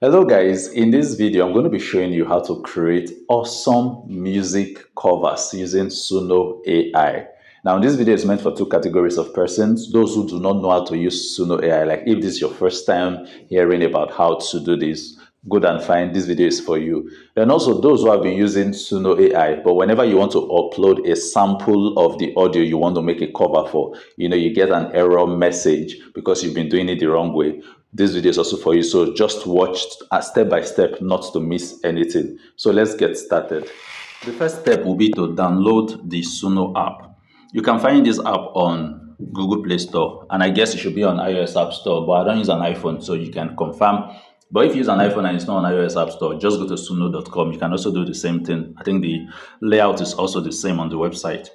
Hello guys, in this video I'm going to be showing you how to create awesome music covers using Suno AI. Now this video is meant for two categories of persons: those who do not know how to use Suno AI, like if this is your first time hearing about how to do this, good and fine, this video is for you. And also those who have been using Suno AI, but whenever you want to upload a sample of the audio you want to make a cover for, you get an error message because you've been doing it the wrong way. This video is also for you, so just watch step by step, not to miss anything. So let's get started. The first step will be to download the Suno app. You can find this app on Google Play Store, and I guess it should be on iOS App Store, but I don't use an iPhone, so you can confirm. But if you use an iPhone and it's not on iOS App Store, just go to suno.com. You can also do the same thing. I think the layout is also the same on the website.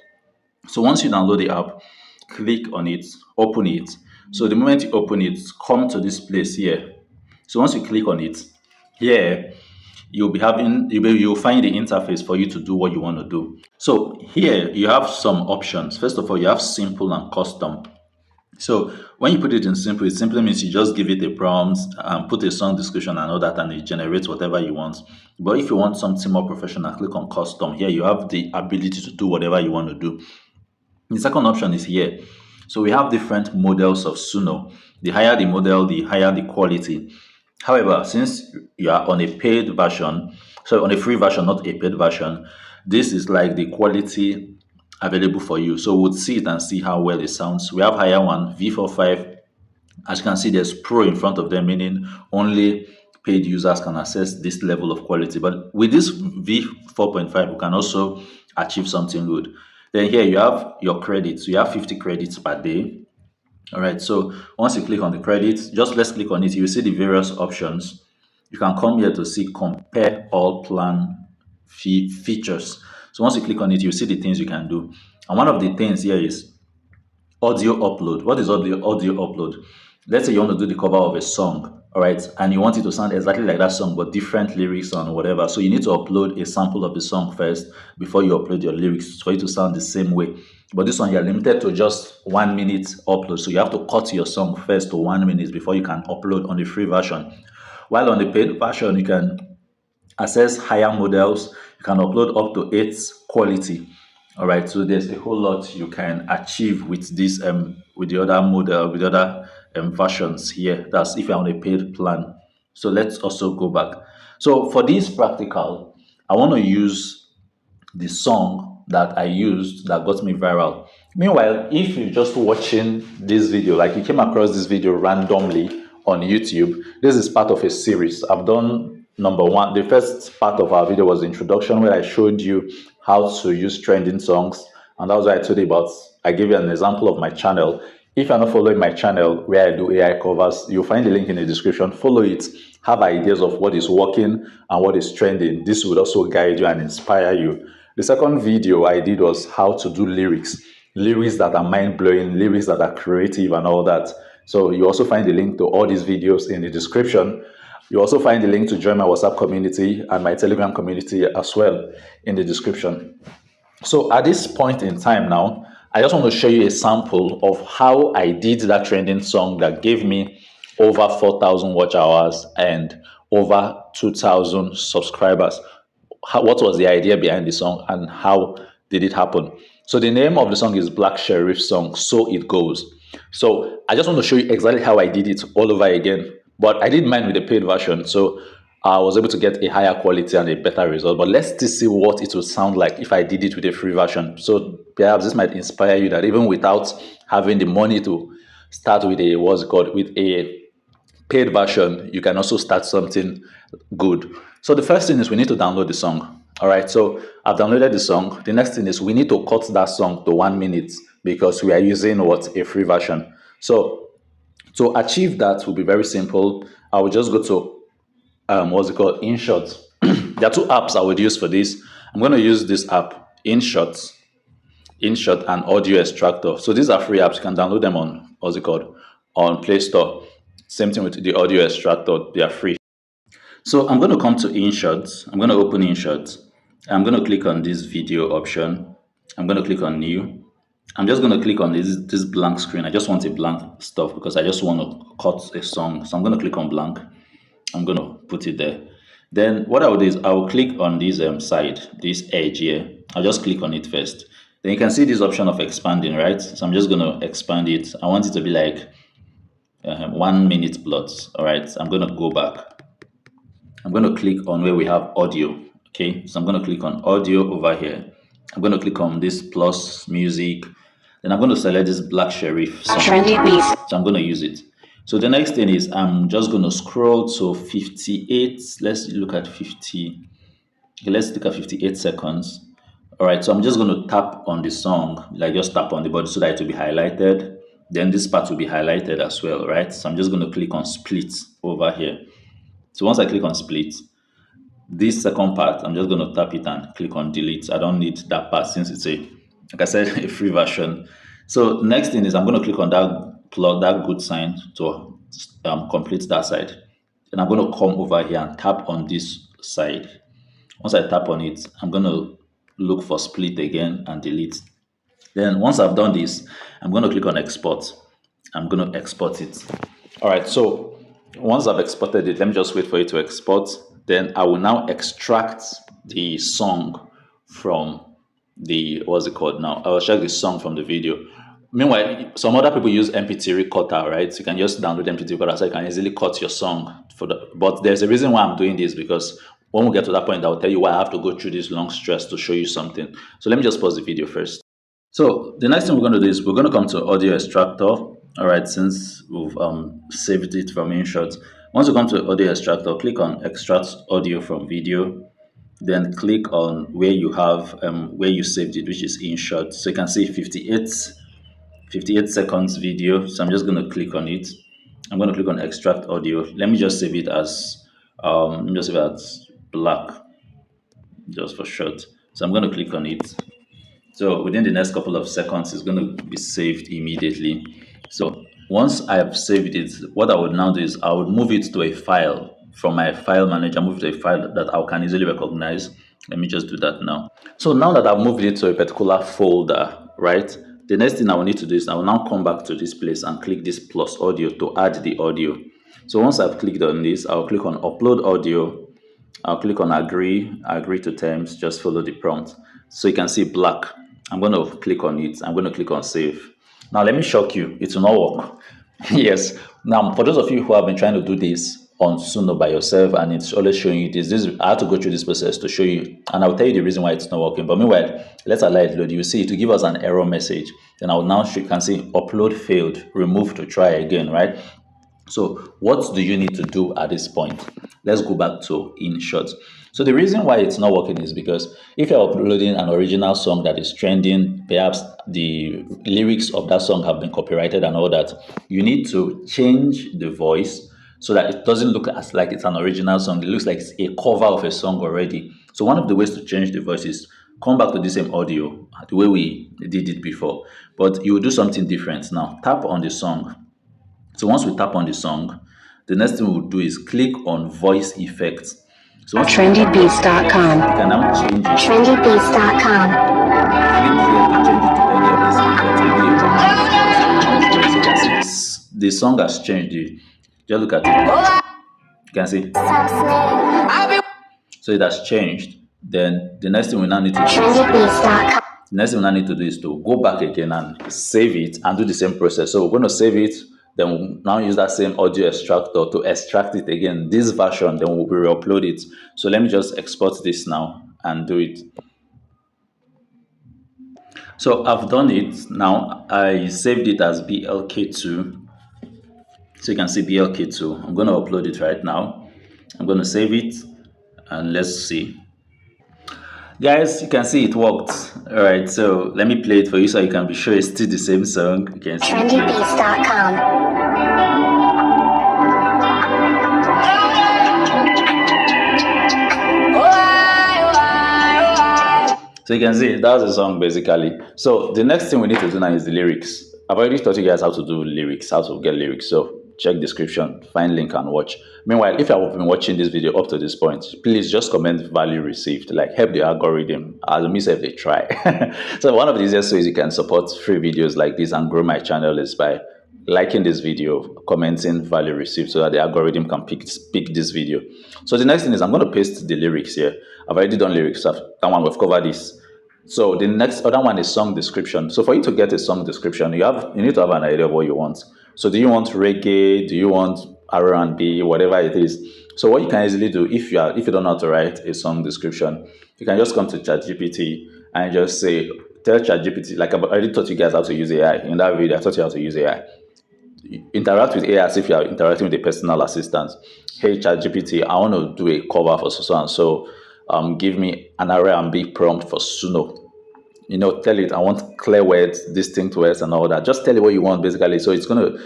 So once you download the app, click on it, open it. So the moment you open it, come to this place here. So once you click on it, here you'll find the interface for you to do what you want to do. So here you have some options. First of all, you have simple and custom. So when you put it in simple, it simply means you just give it a prompt and put a song description and all that, and it generates whatever you want. But if you want something more professional, click on custom. Here you have the ability to do whatever you want to do. The second option is here. So we have different models of Suno. The higher the model, the higher the quality. However, since you are on a paid version, so on a free version, not a paid version, this is like the quality available for you. So we'll see it and see how well it sounds. We have higher one, V45. As you can see, there's Pro in front of them, meaning only paid users can access this level of quality. But with this V4.5, we can also achieve something good. Then here you have your credits. You have 50 credits per day. All right. So once you click on the credits, just let's click on it. You see the various options. You can come here to see compare all plan features. So once you click on it, you see the things you can do. And one of the things here is audio upload. What is audio upload? Let's say you want to do the cover of a song, all right, and you want it to sound exactly like that song, but different lyrics and whatever. So you need to upload a sample of the song first before you upload your lyrics for it to sound the same way. But this one, you're limited to just 1 minute upload. So you have to cut your song first to 1 minute before you can upload on the free version. While on the paid version, you can access higher models. You can upload up to 8 quality. All right, so there's a whole lot you can achieve with this with the other model, with the other versions here. That's if you're on a paid plan. So let's also go back. So for this practical, I want to use the song that I used that got me viral. Meanwhile, if you're just watching this video, like you came across this video randomly on YouTube, this is part of a series. I've done number one. The first part of our video was the introduction, where I showed you how to use trending songs, and that was what I told you about. I gave you an example of my channel. If you're not following my channel where I do AI covers, you'll find the link in the description. Follow it, have ideas of what is working and what is trending. This would also guide you and inspire you. The second video I did was how to do lyrics that are mind-blowing, lyrics that are creative and all that. So you also find the link to all these videos in the description. You also find the link to join my WhatsApp community and my Telegram community as well in the description. So at this point in time now, I just want to show you a sample of how I did that trending song that gave me over 4,000 watch hours and over 2,000 subscribers. What was the idea behind the song and how did it happen? So the name of the song is Black Sheriff Song, So It Goes. So I just want to show you exactly how I did it all over again. But I did mine with the paid version, so I was able to get a higher quality and a better result. But let's still see what it would sound like if I did it with a free version. So perhaps this might inspire you that even without having the money to start with with a paid version, you can also start something good. So the first thing is we need to download the song. All right, so I've downloaded the song. The next thing is we need to cut that song to 1 minute because we are using a free version. So to achieve that will be very simple. I will just go to InShot. There are two apps I would use for this. I'm going to use this app, InShot and Audio Extractor. So these are free apps. You can download them on on Play Store. Same thing with the Audio Extractor. They are free. So I'm going to come to InShot. I'm going to open InShot. I'm going to click on this video option. I'm going to click on New. I'm just going to click on this blank screen. I just want a blank stuff because I just want to cut a song. So I'm going to click on blank. I'm gonna put it there. Then what I will do is I will click on this side, this edge here. I'll just click on it first. Then you can see this option of expanding, right? So I'm just gonna expand it. I want it to be like 1 minute plots. All right, so I'm gonna go back. I'm gonna click on where we have audio. Okay, so I'm gonna click on audio over here. I'm gonna click on this plus music. Then I'm gonna select this Black Sheriff song. So I'm gonna use it. So the next thing is I'm just gonna scroll to 58. Let's look at 50. Okay, let's look at 58 seconds. All right, so I'm just going to tap on the song, like just tap on the body so that it will be highlighted. Then this part will be highlighted as well, right? So I'm just going to click on split over here. So once I click on split, this second part, I'm just going to tap it and click on delete. I don't need that part since it's like I said, a free version. So next thing is I'm going to click on that plot, that good sign to complete that side. And I'm going to come over here and tap on this side. Once I tap on it, I'm going to look for split again and delete. Then once I've done this, I'm going to click on export. I'm going to export it. All right, so once I've exported it, let me just wait for it to export. Then I will now extract the song from the, what's it called now? I will extract the song from the video. Meanwhile, some other people use MP3 cutter, right? So you can just download MP3 cutter so you can easily cut your song. But there's a reason why I'm doing this, because when we get to that point, I'll tell you why I have to go through this long stress to show you something. So let me just pause the video first. So the next thing we're going to do is we're going to come to audio extractor. All right, since we've saved it from InShot. Once you come to audio extractor, click on extract audio from video. Then click on where you have where you saved it, which is InShot. So you can see 58 seconds video. So I'm just going to click on it. I'm going to click on extract audio. Let me just save it as black, just for short. So I'm going to click on it. So within the next couple of seconds, it's going to be saved immediately. So once I have saved it, what I would now do is I would move it to a file from my file manager, move it to a file that I can easily recognize. Let me just do that now. So now that I've moved it to a particular folder, right? The next thing I will need to do is I will now come back to this place and click this plus audio to add the audio. So once I've clicked on this, I'll click on upload audio. I'll click on agree to terms, just follow the prompt. So you can see black. I'm going to click on it. I'm going to click on save. Now let me shock you. It will not work. Yes. Now for those of you who have been trying to do this on Suno by yourself and it's always showing you this, I have to go through this process to show you, and I'll tell you the reason why it's not working. But meanwhile, let's allow it load. You see it will give us an error message. Then I will now show, you can see upload failed, remove to try again, right? So what do you need to do at this point? Let's go back to InShot. So the reason why it's not working is because if you're uploading an original song that is trending, perhaps the lyrics of that song have been copyrighted and all that, you need to change the voice so that it doesn't look as like it's an original song. It looks like it's a cover of a song already. So one of the ways to change the voice is come back to the same audio, the way we did it before. But you will do something different now. Tap on the song. So once we tap on the song, the next thing we'll do is click on voice effects. So trendybeats.com. You can now change it. trendybeats.com. Click here to change it to any of these effects. The song has changed. Just look at it. You can see. So it has changed. Then the next thing we now need to do is to go back again and save it and do the same process. So we're going to save it. Then we'll now use that same audio extractor to extract it again. This version, then we'll re-upload it. So let me just export this now and do it. So I've done it now. I saved it as BLK2. So you can see BLK2. I'm going to upload it right now. I'm going to save it and let's see. Guys, you can see it worked. All right, so let me play it for you so you can be sure it's still the same song. You can see trendybeats.com. So you can see that's the song basically. So the next thing we need to do now is the lyrics. I've already taught you guys how to do lyrics, how to get lyrics. So check description, find link and watch. Meanwhile, if you have been watching this video up to this point, please just comment value received, like help the algorithm as me say if they try. So one of the easiest ways you can support free videos like this and grow my channel is by liking this video, commenting value received so that the algorithm can pick this video. So the next thing is I'm going to paste the lyrics here. I've already done lyrics. That one we've covered this. So the next other one is song description. So for you to get a song description, you need to have an idea of what you want. So do you want reggae? Do you want R&B? Whatever it is. So what you can easily do if you don't know how to write a song description, you can just come to ChatGPT and just say, tell ChatGPT, like I already taught you guys how to use AI. In that video, I taught you how to use AI. Interact with AI as if you are interacting with a personal assistant. Hey ChatGPT, I want to do a cover for so and so. Give me an R&B prompt for Suno. Tell it I want clear words, distinct words, and all that. Just tell it what you want, basically. So it's gonna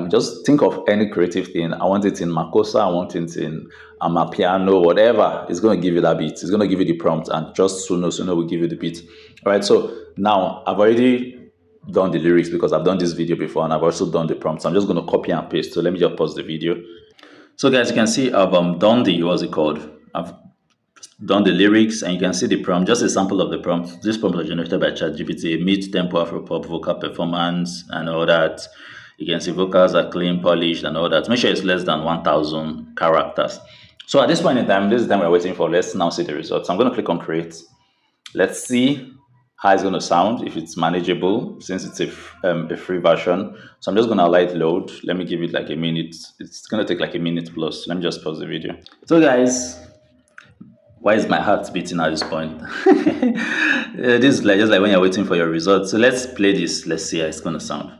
just think of any creative thing. I want it in Makosa, I want it in Amapiano, whatever. It's gonna give you that beat. It's gonna give you the prompt, and just Suno will give you the beat. All right. So now I've already done the lyrics because I've done this video before, and I've also done the prompts. I'm just gonna copy and paste. So let me just pause the video. So guys, you can see I've done the I've done the lyrics, and you can see the prompt, just a sample of the prompt. This prompt was generated by ChatGPT, mid-tempo Afropop vocal performance and all that. You can see vocals are clean, polished and all that. Make sure it's less than 1,000 characters. So at this point in time, this is the time we're waiting for. Let's now see the results. I'm going to click on create. Let's see how it's going to sound, if it's manageable, since it's a free version. So I'm just going to allow it load. Let me give it like a minute. It's going to take like a minute plus. Let me just pause the video. So guys, why is my heart beating at this point? This is just like when you're waiting for your results. So let's play this. Let's see how it's going to sound.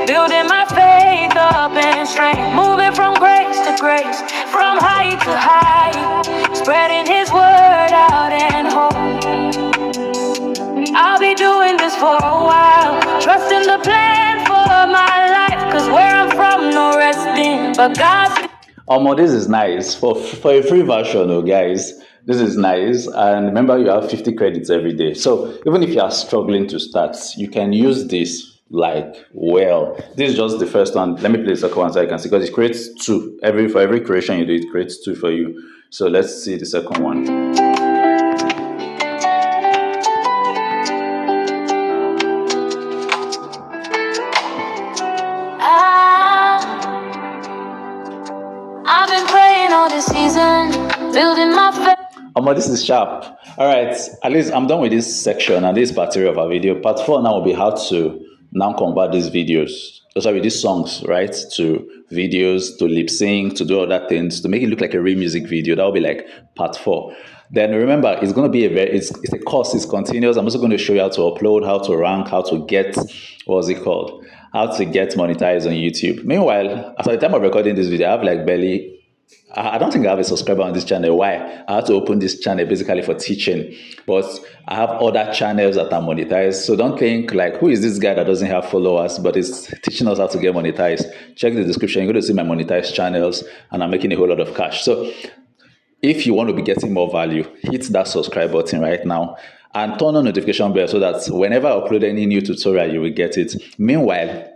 Building my faith up and strength, moving from grace to grace, from height to height, spreading his word out and home. I'll be doing this for a while, trusting the plan for my life, cause where I'm from, no resting, but God. This is nice. For a free version, guys, this is nice. And remember, you have 50 credits every day. So even if you are struggling to start, you can use this well. This is just the first one. Let me play the second one so I can see, because it creates two. For every creation you do, it creates two for you. So let's see the second one. I've been praying all this season, building my faith. This is sharp. All right, at least I'm done with this section and this part 3 of our video. Part 4 now will be how to now convert these these songs, right, to videos, to lip sync, to do other things, to make it look like a real music video. That will be like part 4. Then remember, it's going to be it's a course. It's continuous. I'm also going to show you how to upload, how to rank, how to get how to get monetized on YouTube. Meanwhile, at the time of recording this video, I have like I don't think I have a subscriber on this channel. Why? I had to open this channel basically for teaching, but I have other channels that are monetized. So don't think like, who is this guy that doesn't have followers but is teaching us how to get monetized? Check the description. You're going to see my monetized channels, and I'm making a whole lot of cash. So if you want to be getting more value, hit that subscribe button right now and turn on notification bell so that whenever I upload any new tutorial, you will get it. Meanwhile,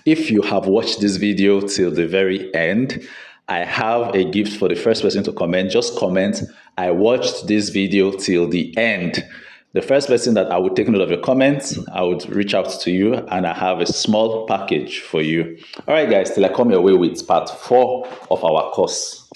if you have watched this video till the very end, I have a gift for the first person to comment. Just comment, I watched this video till the end. The first person that I would take note of your comments, I would reach out to you, and I have a small package for you. All right, guys, till I come your way with part 4 of our course.